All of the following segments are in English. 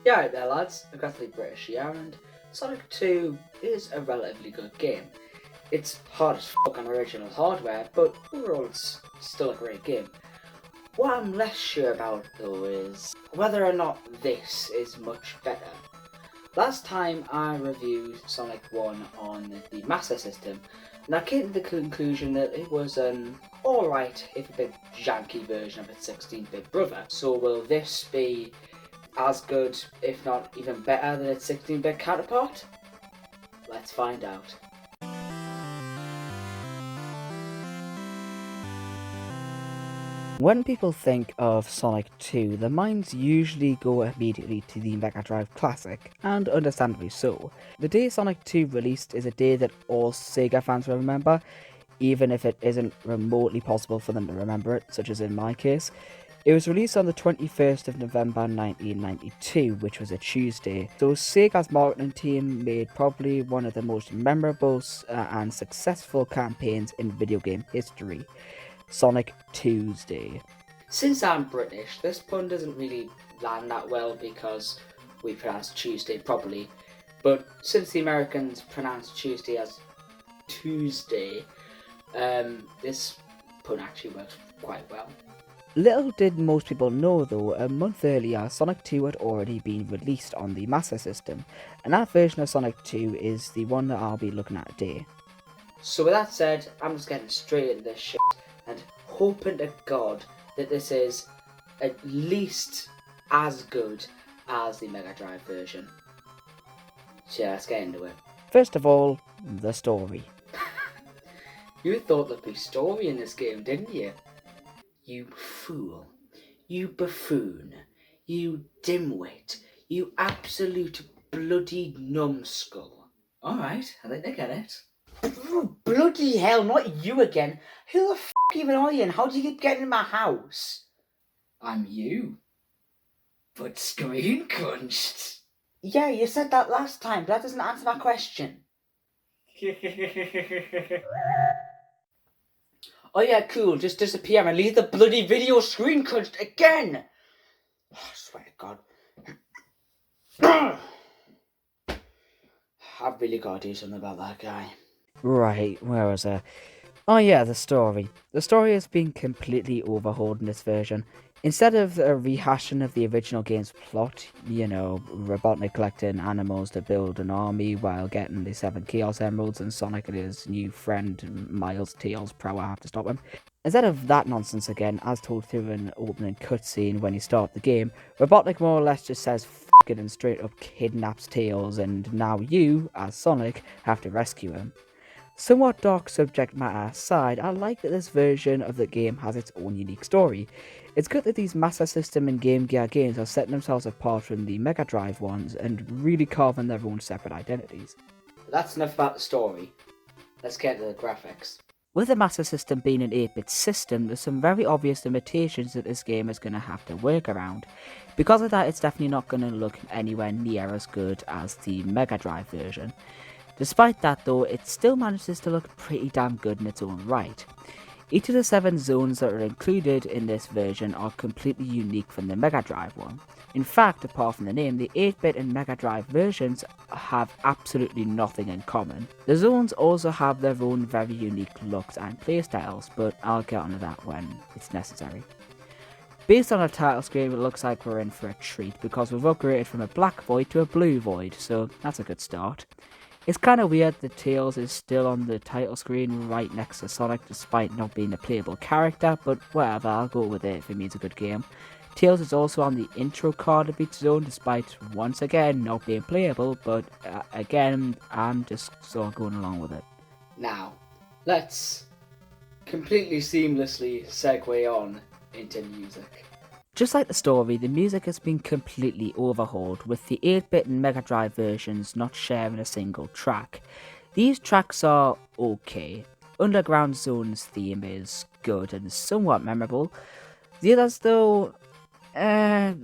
Yeah, right there lads, I've got to be British here, and Sonic 2 is a relatively good game. It's hard as fuck on original hardware, but overall it's still a great game. What I'm less sure about though is whether or not this is much better. Last time I reviewed Sonic 1 on the Master System, and I came to the conclusion that it was an alright, if a bit janky version of its 16-bit brother. So will this be as good, if not even better than its 16-bit counterpart? Let's find out. When people think of Sonic 2, their minds usually go immediately to the Mega Drive Classic, and understandably so. The day Sonic 2 released is a day that all Sega fans will remember, even if it isn't remotely possible for them to remember it, such as in my case. It was released on the 21st of November 1992, which was a Tuesday, so Sega's marketing team made probably one of the most memorable and successful campaigns in video game history. Sonic Tuesday. Since I'm British, this pun doesn't really land that well because we pronounce Tuesday properly, but since the Americans pronounce Tuesday as Tuesday, this pun actually works quite well. Little did most people know though, a month earlier Sonic 2 had already been released on the Master System, and that version of Sonic 2 is the one that I'll be looking at today. So with that said, I'm just getting straight into this shit and hoping to God that this is at least as good as the Mega Drive version. So yeah, let's get into it. First of all, the story. You thought there'd be story in this game, didn't you? You fool. You buffoon. You dimwit. You absolute bloody numbskull. Alright, I think I get it. Bloody hell, not you again. Who the f*** even are you and how do you keep getting in my house? I'm you. But screen crunched. Yeah, you said that last time, but that doesn't answer my question. Oh yeah, cool, just disappear and leave the bloody video screen crunched again! Oh, I swear to God. I've really got to do something about that guy. Right, where was I? Oh yeah, the story. The story has been completely overhauled in this version. Instead of a rehashing of the original game's plot, Robotnik collecting animals to build an army while getting the 7 Chaos Emeralds and Sonic and his new friend Miles Tails Prower have to stop him. Instead of that nonsense again, as told through an opening cutscene when you start the game, Robotnik more or less just says f*** it and straight up kidnaps Tails, and now you, as Sonic, have to rescue him. Somewhat dark subject matter aside, I like that this version of the game has its own unique story. It's good that these Master System and Game Gear games are setting themselves apart from the Mega Drive ones and really carving their own separate identities. That's enough about the story. Let's get to the graphics. With the Master System being an 8-bit system, there's some very obvious limitations that this game is going to have to work around. Because of that, it's definitely not going to look anywhere near as good as the Mega Drive version. Despite that though, it still manages to look pretty damn good in its own right. Each of the 7 zones that are included in this version are completely unique from the Mega Drive one. In fact, apart from the name, the 8-bit and Mega Drive versions have absolutely nothing in common. The zones also have their own very unique looks and playstyles, but I'll get onto that when it's necessary. Based on the title screen, it looks like we're in for a treat because we've upgraded from a black void to a blue void, so that's a good start. It's kind of weird that Tails is still on the title screen right next to Sonic despite not being a playable character, but whatever, I'll go with it if it means a good game. Tails is also on the intro card of each zone despite once again not being playable, but again, I'm just sort of going along with it. Now, let's completely seamlessly segue on into music. Just like the story, the music has been completely overhauled, with the 8-bit and Mega Drive versions not sharing a single track. These tracks are okay. Underground Zone's theme is good and somewhat memorable. The others though, they're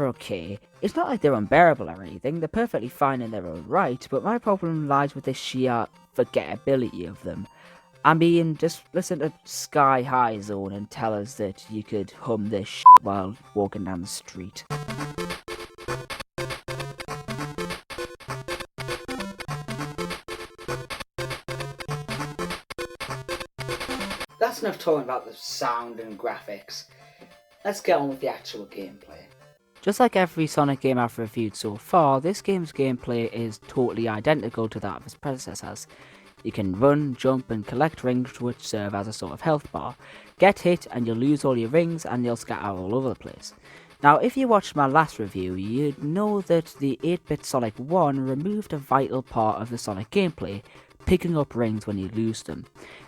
okay. It's not like they're unbearable or anything, they're perfectly fine in their own right, but my problem lies with the sheer forgettability of them. I mean, just listen to Sky High Zone and tell us that you could hum this shit while walking down the street. that's enough talking about the sound and graphics. Let's get on with the actual gameplay. Just like every Sonic game I've reviewed so far, this game's gameplay is totally identical to that of its predecessors. You can run, jump and collect rings which serve as a sort of health bar. Get hit and you'll lose all your rings and you'll scatter all over the place. Now if you watched my last review, you'd know that the 8-bit Sonic 1 removed a vital part of the Sonic gameplay, picking up rings when you lose them.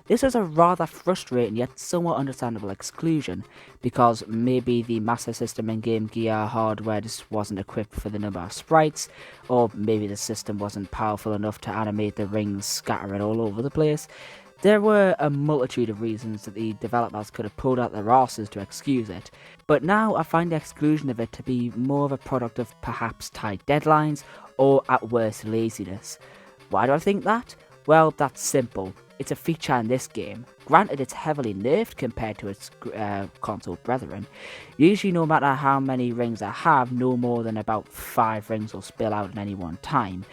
This was a rather frustrating yet somewhat understandable exclusion, because maybe the Master System and Game Gear hardware just wasn't equipped for the number of sprites, or maybe the system wasn't powerful enough to animate the rings scattering all over the place. There were a multitude of reasons that the developers could have pulled out their asses to excuse it, but now I find the exclusion of it to be more of a product of perhaps tight deadlines, or at worst laziness. Why do I think that? Well, that's simple. It's a feature in this game. Granted, it's heavily nerfed compared to its console brethren. Usually, no matter how many rings I have, no more than about 5 rings will spill out at any one time.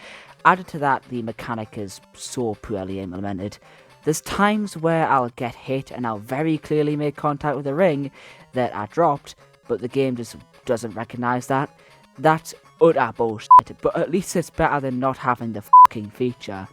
Added to that, the mechanic is so poorly implemented. There's times where I'll get hit and I'll very clearly make contact with a ring that I dropped, but the game just doesn't recognise that. That's utter bullshit, but at least it's better than not having the fucking feature.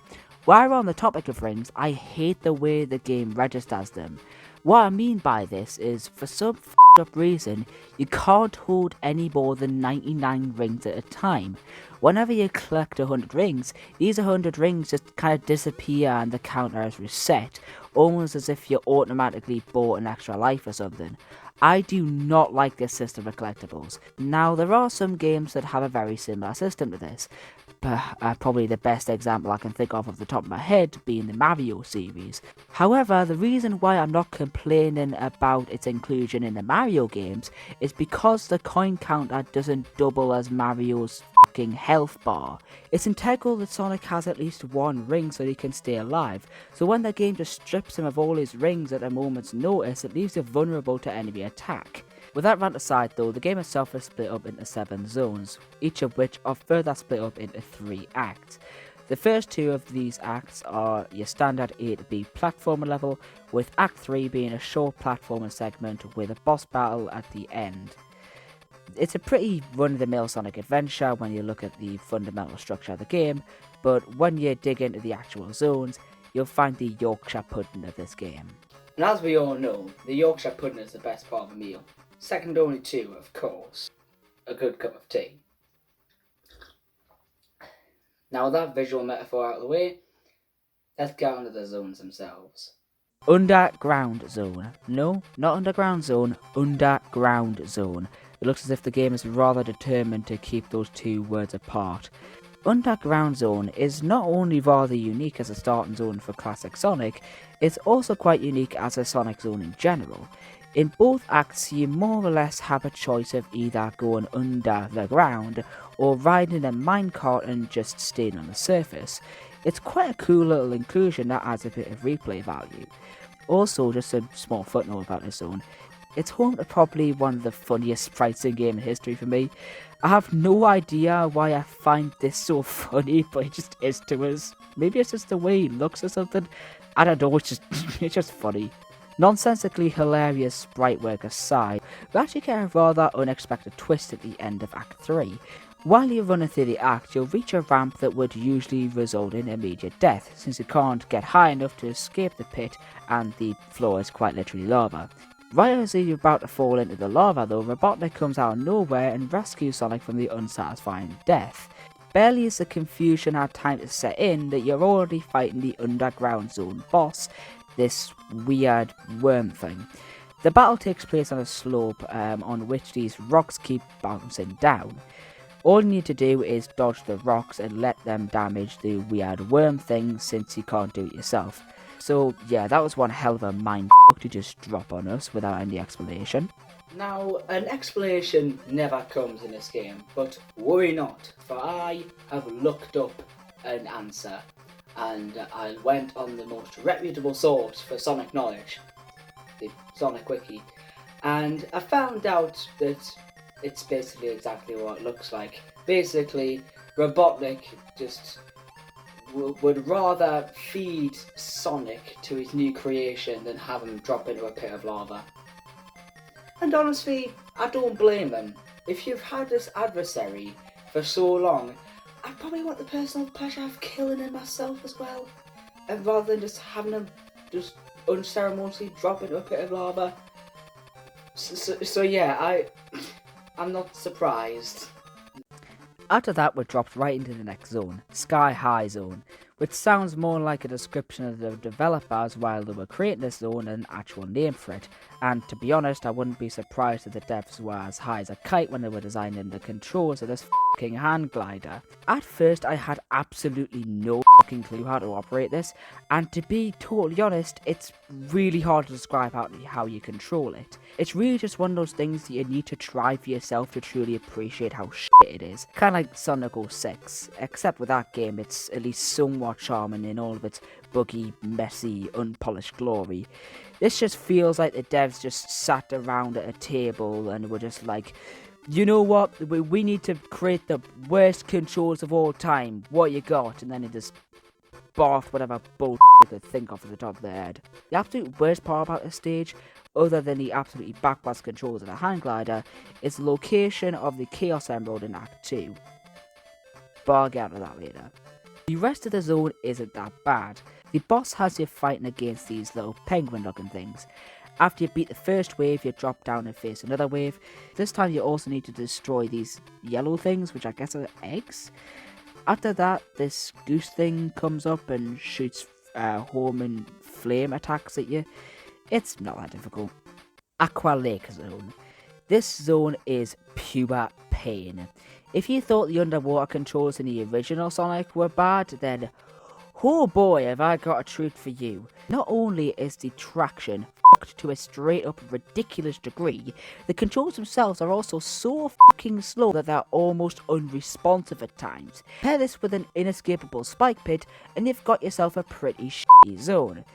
While we're on the topic of rings, I hate the way the game registers them. What I mean by this is, for some f***ed up reason, you can't hold any more than 99 rings at a time. Whenever you collect 100 rings, these 100 rings just kind of disappear and the counter is reset, almost as if you automatically bought an extra life or something. I do not like this system of collectibles. Now, there are some games that have a very similar system to this. Probably the best example I can think of off the top of my head being the Mario series. However, the reason why I'm not complaining about its inclusion in the Mario games is because the coin counter doesn't double as Mario's fucking health bar. It's integral that Sonic has at least 1 ring so he can stay alive, so when the game just strips him of all his rings at a moment's notice, it leaves you vulnerable to enemy attack. With that rant aside though, the game itself is split up into 7 zones, each of which are further split up into 3 acts. The first 2 of these acts are your standard A to B platformer level, with Act 3 being a short platformer segment with a boss battle at the end. It's a pretty run-of-the-mill Sonic adventure when you look at the fundamental structure of the game, but when you dig into the actual zones, you'll find the Yorkshire pudding of this game. And as we all know, the Yorkshire pudding is the best part of a meal. Second only to, of course, a good cup of tea. Now with that visual metaphor out of the way, let's get on to the zones themselves. Underground zone. No, not underground zone, underground zone. It looks as if the game is rather determined to keep those 2 words apart. Underground Zone is not only rather unique as a starting zone for classic Sonic, it's also quite unique as a Sonic zone in general. In both acts, you more or less have a choice of either going under the ground or riding a minecart and just staying on the surface. It's quite a cool little inclusion that adds a bit of replay value. Also, just a small footnote about this zone, it's home to probably one of the funniest sprites in game history for me. I have no idea why I find this so funny, but it just is to us. Maybe it's just the way he looks or something. I don't know, it's just funny. Nonsensically hilarious sprite work aside, we actually get a rather unexpected twist at the end of Act 3. While you're running through the act, you'll reach a ramp that would usually result in immediate death, since you can't get high enough to escape the pit and the floor is quite literally lava. Right as you're about to fall into the lava though, Robotnik comes out of nowhere and rescues Sonic from the unsatisfying death. Barely has the confusion had time to set in that you're already fighting the underground zone boss, this weird worm thing. The battle takes place on a slope on which these rocks keep bouncing down. All you need to do is dodge the rocks and let them damage the weird worm thing since you can't do it yourself. So yeah, that was one hell of a mindfuck to just drop on us without any explanation. Now, an explanation never comes in this game, but worry not, for I have looked up an answer, and I went on the most reputable source for Sonic knowledge, the Sonic Wiki, and I found out that it's basically exactly what it looks like. Basically, Robotnik just would rather feed Sonic to his new creation than have him drop into a pit of lava. And honestly, I don't blame him. If you've had this adversary for so long, I probably want the personal pleasure of killing him myself as well. And rather than just having him just unceremoniously drop into a pit of lava. So yeah, I'm not surprised. After that, we're dropped right into the next zone, Sky High Zone, which sounds more like a description of the developers while they were creating this zone than an actual name for it. And to be honest, I wouldn't be surprised if the devs were as high as a kite when they were designing the controls of this fucking hand glider. At first, I had absolutely no fucking clue how to operate this, and to be totally honest, it's really hard to describe how you control it. It's really just one of those things that you need to try for yourself to truly appreciate how shit it is. Kinda like Sonic 06, except with that game it's at least somewhat charming in all of its buggy, messy, unpolished glory. This just feels like the devs just sat around at a table and were just like, you know what, we need to create the worst controls of all time, what you got? And then they just barfed whatever bullshit they could think of at the top of their head. The absolute worst part about this stage, other than the absolutely backwards controls of the hang glider, is the location of the Chaos Emerald in Act 2. But I'll get to that later. The rest of the zone isn't that bad. The boss has you fighting against these little penguin looking things. After you beat the first wave, you drop down and face another wave. This time you also need to destroy these yellow things, which I guess are eggs. After that, this goose thing comes up and shoots home and flame attacks at you. It's not that difficult. Aqua Lake Zone. This zone is pure pain. If you thought the underwater controls in the original Sonic were bad, then oh boy have I got a treat for you. Not only is the traction fucked to a straight up ridiculous degree, the controls themselves are also so fucking slow that they're almost unresponsive at times. Pair this with an inescapable spike pit and you've got yourself a pretty shitty zone.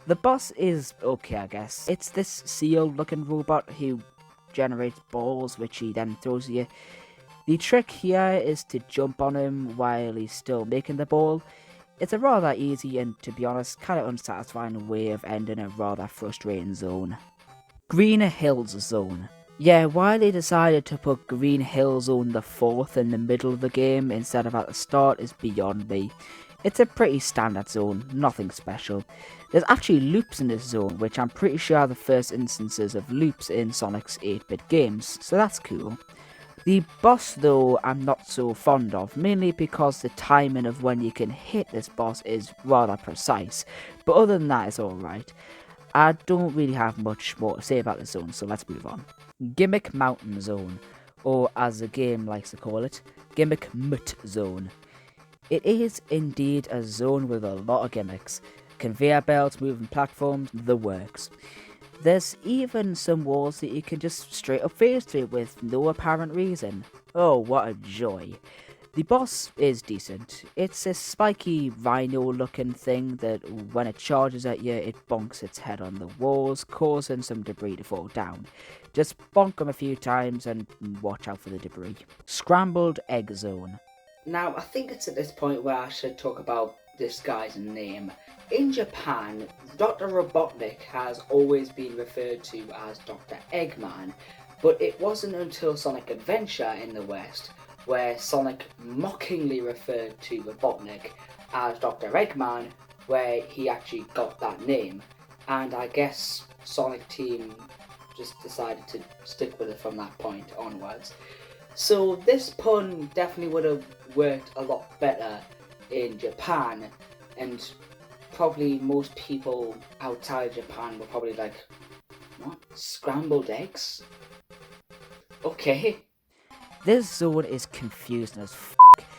The boss is okay, I guess. It's this seal looking robot who generates balls which he then throws at you. The trick here is to jump on him while he's still making the ball. It's a rather easy and, to be honest, kind of unsatisfying way of ending a rather frustrating zone. Green Hills Zone. Yeah, why they decided to put Green Hill Zone the 4th in the middle of the game instead of at the start is beyond me. It's a pretty standard zone, nothing special. There's actually loops in this zone, which I'm pretty sure are the first instances of loops in Sonic's 8-bit games, so that's cool. The boss though I'm not so fond of, mainly because the timing of when you can hit this boss is rather precise, but other than that it's alright. I don't really have much more to say about this zone, so let's move on. Gimmick Mountain Zone, or as the game likes to call it, Gimmick Mutt Zone. It is indeed a zone with a lot of gimmicks. Conveyor belts, moving platforms, the works. There's even some walls that you can just straight up phase through with no apparent reason. Oh, what a joy. The boss is decent. It's a spiky rhino looking thing that when it charges at you, it bonks its head on the walls, causing some debris to fall down. Just bonk them a few times and watch out for the debris. Scrambled Egg Zone. Now, I think it's at this point where I should talk about this guy's name. In Japan, Dr. Robotnik has always been referred to as Dr. Eggman, but it wasn't until Sonic Adventure in the West where Sonic mockingly referred to Robotnik as Dr. Eggman, where he actually got that name. And I guess Sonic Team just decided to stick with it from that point onwards. So this pun definitely would have worked a lot better in Japan, and probably most people outside Japan were probably like, what? Scrambled eggs? Okay. This zone is confusing as f***.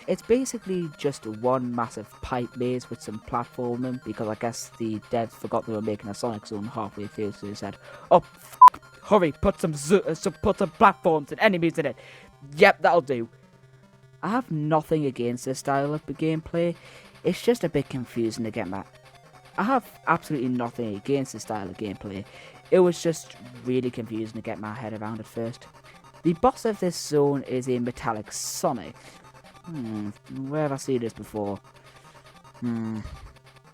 It's basically just one massive pipe maze with some platforming, because I guess the devs forgot they were making a Sonic zone halfway through, so they said, oh f***, hurry, put some platforms and enemies in it. Yep, that'll do. I have nothing against this style of gameplay, it's just a bit confusing to get my... I have absolutely nothing against this style of gameplay, it was just really confusing to get my head around at first. The boss of this zone is a metallic Sonic. Where have I seen this before?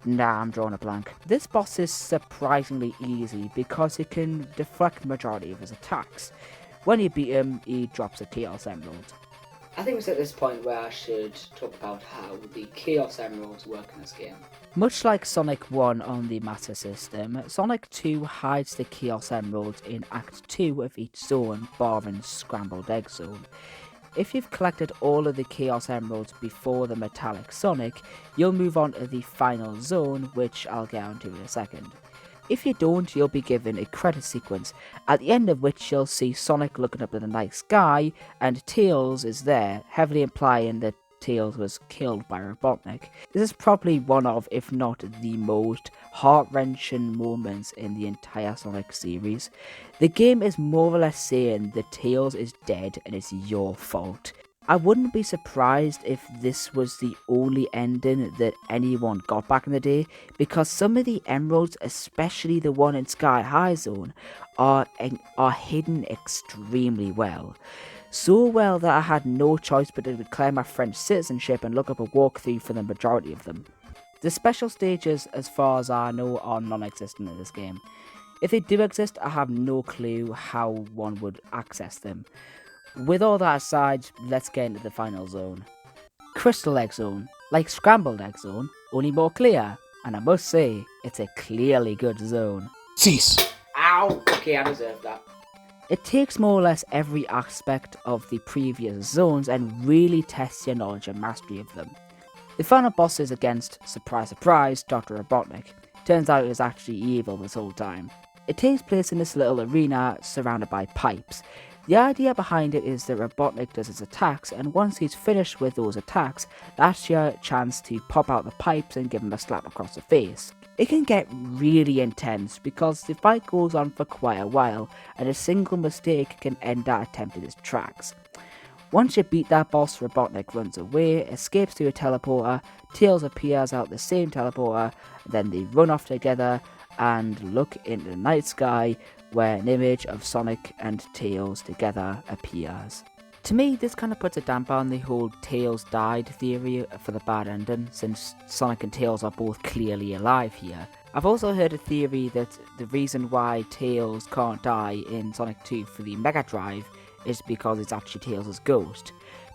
Nah, I'm drawing a blank. This boss is surprisingly easy because he can deflect the majority of his attacks. When you beat him, he drops a Chaos Emerald. I think it's at this point where I should talk about how the Chaos Emeralds work in this game. Much like Sonic 1 on the Master System, Sonic 2 hides the Chaos Emeralds in Act 2 of each zone, barring Scrambled Egg Zone. If you've collected all of the Chaos Emeralds before the Metallic Sonic, you'll move on to the final zone, which I'll get onto in a second. If you don't, you'll be given a credit sequence, at the end of which you'll see Sonic looking up at the night sky, and Tails is there, heavily implying that Tails was killed by Robotnik. This is probably one of, if not the most heart-wrenching moments in the entire Sonic series. The game is more or less saying that Tails is dead and it's your fault. I wouldn't be surprised if this was the only ending that anyone got back in the day, because some of the emeralds, especially the one in Sky High Zone, are hidden extremely well. So well that I had no choice but to declare my French citizenship and look up a walkthrough for the majority of them. The special stages, as far as I know, are non-existent in this game. If they do exist, I have no clue how one would access them. With all that aside, let's get into the final zone. Crystal Egg Zone, like Scrambled Egg Zone, only more clear, and I must say, it's a clearly good zone. Cease. Ow! Okay, I deserve that. It takes more or less every aspect of the previous zones and really tests your knowledge and mastery of them. The final boss is against, surprise surprise, Dr. Robotnik. Turns out he was actually evil this whole time. It takes place in this little arena surrounded by pipes. The idea behind it is that Robotnik does his attacks, and once he's finished with those attacks, that's your chance to pop out the pipes and give him a slap across the face. It can get really intense because the fight goes on for quite a while, and a single mistake can end that attempt in its tracks. Once you beat that boss, Robotnik runs away, escapes through a teleporter, Tails appears out the same teleporter, then they run off together and look into the night sky, where an image of Sonic and Tails together appears. To me, this kind of puts a damper on the whole Tails died theory for the bad ending, since Sonic and Tails are both clearly alive here. I've also heard a theory that the reason why Tails can't die in Sonic 2 for the Mega Drive is because it's actually Tails' ghost.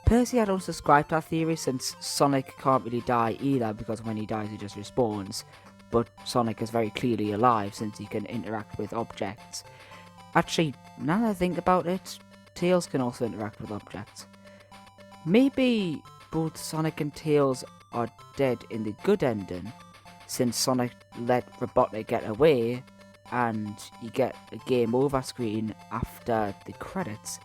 Personally, I don't subscribe to that theory, since Sonic can't really die either, because when he dies he just respawns. But Sonic is very clearly alive since he can interact with objects. Actually, now that I think about it, Tails can also interact with objects. Maybe both Sonic and Tails are dead in the good ending, since Sonic let Robotnik get away and you get a game over screen after the credits.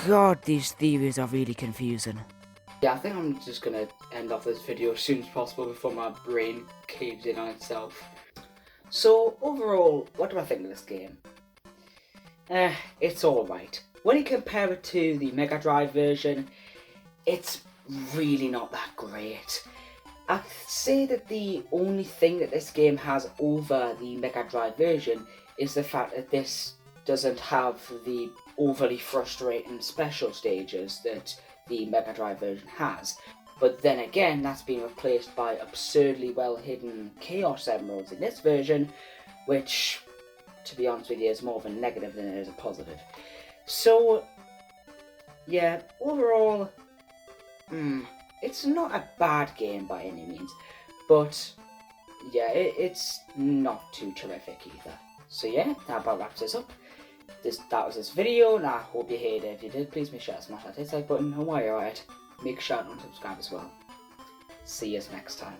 God, these theories are really confusing. Yeah, I think I'm just gonna end off this video as soon as possible before my brain caves in on itself. So, overall, what do I think of this game? It's alright. When you compare it to the Mega Drive version, it's really not that great. I'd say that the only thing that this game has over the Mega Drive version is the fact that this doesn't have the overly frustrating special stages that the Mega Drive version has. But then again, that's been replaced by absurdly well hidden Chaos Emeralds in this version, which, to be honest with you, is more of a negative than it is a positive. So, yeah, overall, it's not a bad game by any means, but yeah, it's not too terrific either. So yeah, that about wraps this up. That was this video, and I hope you hated it. If you did, please make sure to smash that dislike button, and while you're at it, make sure to subscribe as well. See you next time.